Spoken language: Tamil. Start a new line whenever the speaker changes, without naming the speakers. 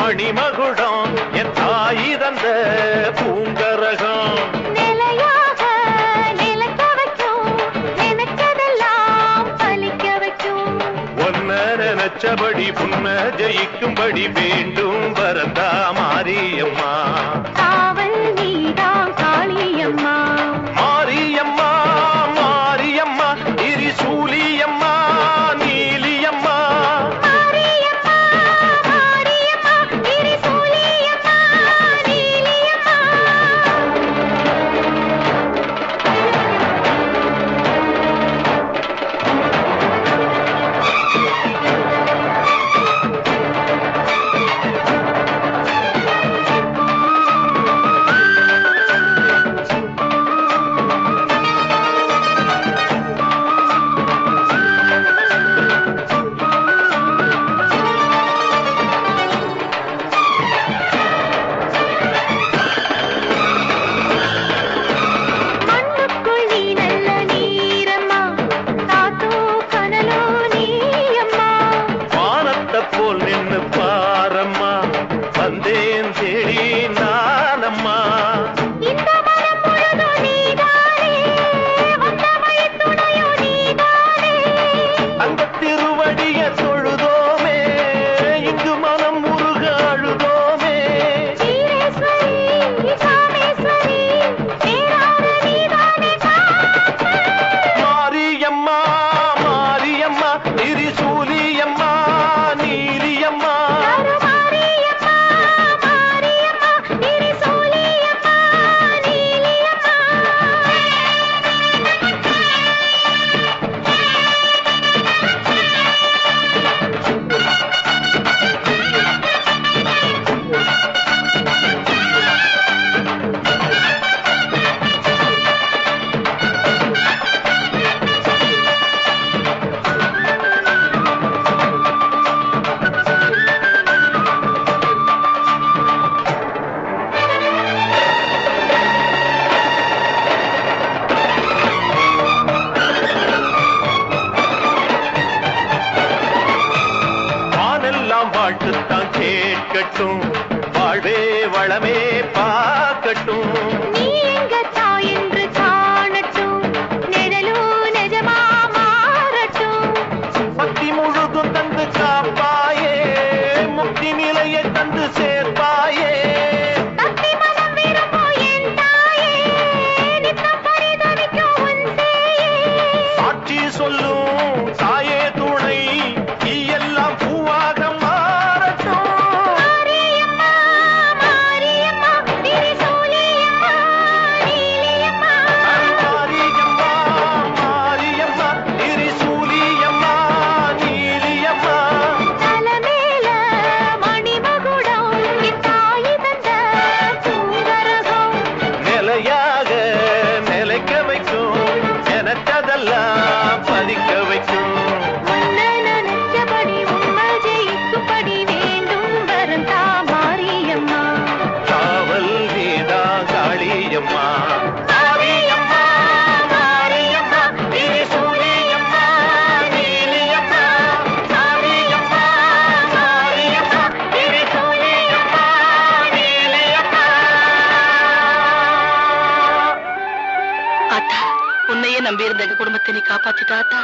மணிமகுடம் என் தாய் தந்த பூங்கரகம்
நிலையாக நிலைக்க வைக்கும் நினைச்சதெல்லாம் பலிக்க வைக்கும்
ஒன்ன நினைச்சபடி புன்ன ஜெயிக்கும்படி வேண்டும் வரந்தா மாரியம்மா
காவல் நீதான் காளியம்மா
மாரியம்மா மாரியம்மா திரிசூலியம்மா நீலியம்மா
மாரியம்மா மாரியம்மா திரிசூலியம்மா நீலியம்மா மண்ணுக்குள் நீ நல்ல நீரம்மா காத்தோ கனலோ நீயம்மா
வானத்தை போல் நின்னு பாரம்மா வந்தேன் தேடி நானம்மா
இந்த மனம் முழுதும் நீதானே வந்த வழித்துணையோ நீதானே
அந்த திருவடிய தொழுதோமே இங்கு மனம் முருக அழுதோமே
ஈரேஸ்வரி காமேஸ்வரி பேரான நீதானே காப்பு
மாரியம்மா மாரியம்மா திரிசூலியம்மா நீலியம்மா
மாரியம்மா மாரியம்மா திரிசூலியம்மா நீலியம்மா
வானெல்லாம் வாழ்த்துத்தான் கேட்கட்டும் வாழ்வே வளமே பார்க்கட்டும்
நீ எங்க தாய் என்று காணட்டும் நிழலோ நிஜமா மாறட்டும்
பக்தி முழுதும் தந்து காப்பாயே முக்தி நிலையை தந்து சேர்ப்பாயே
பக்தி மனம் விரும்பும் என் தாயே நித்தம் பரிதவிக்கும் உன் சேயே
சாட்சி சொல்லும் தாயே துணை நீ எல்லாம் பூவாக மாறட்டும்
மாரியம்மா மாரியம்மா திரிசூலியம்மா நீலியம்மா
மாரியம்மா மாரியம்மா திரிசூலியம்மா நீலியம்மா
தலமேல மணிமகுடம் என் தாய் தந்த பூங்கரகம்
நிலையாக நிலைக்க வைக்கும் எனக்கதெல்லாம் பதிக்க வைக்கும்
உன்ன நினைச்சபடி உண்மை ஜெயிக்கும்படி வேண்டும் வரந்தா மாரியம்மா
காவல் நீதா காளியம்மா மாரியம்மா மாரியம்மா திரிசூலியம்மா நீலியம்மா மாரியம்மா மாரியம்மா திரிசூலியம்மா நீலியம்மா
ஆத்தா உன்னையே நம்பி இருந்த எங்க குடும்பத்தை நீ காப்பாத்திட்டா ஆத்தா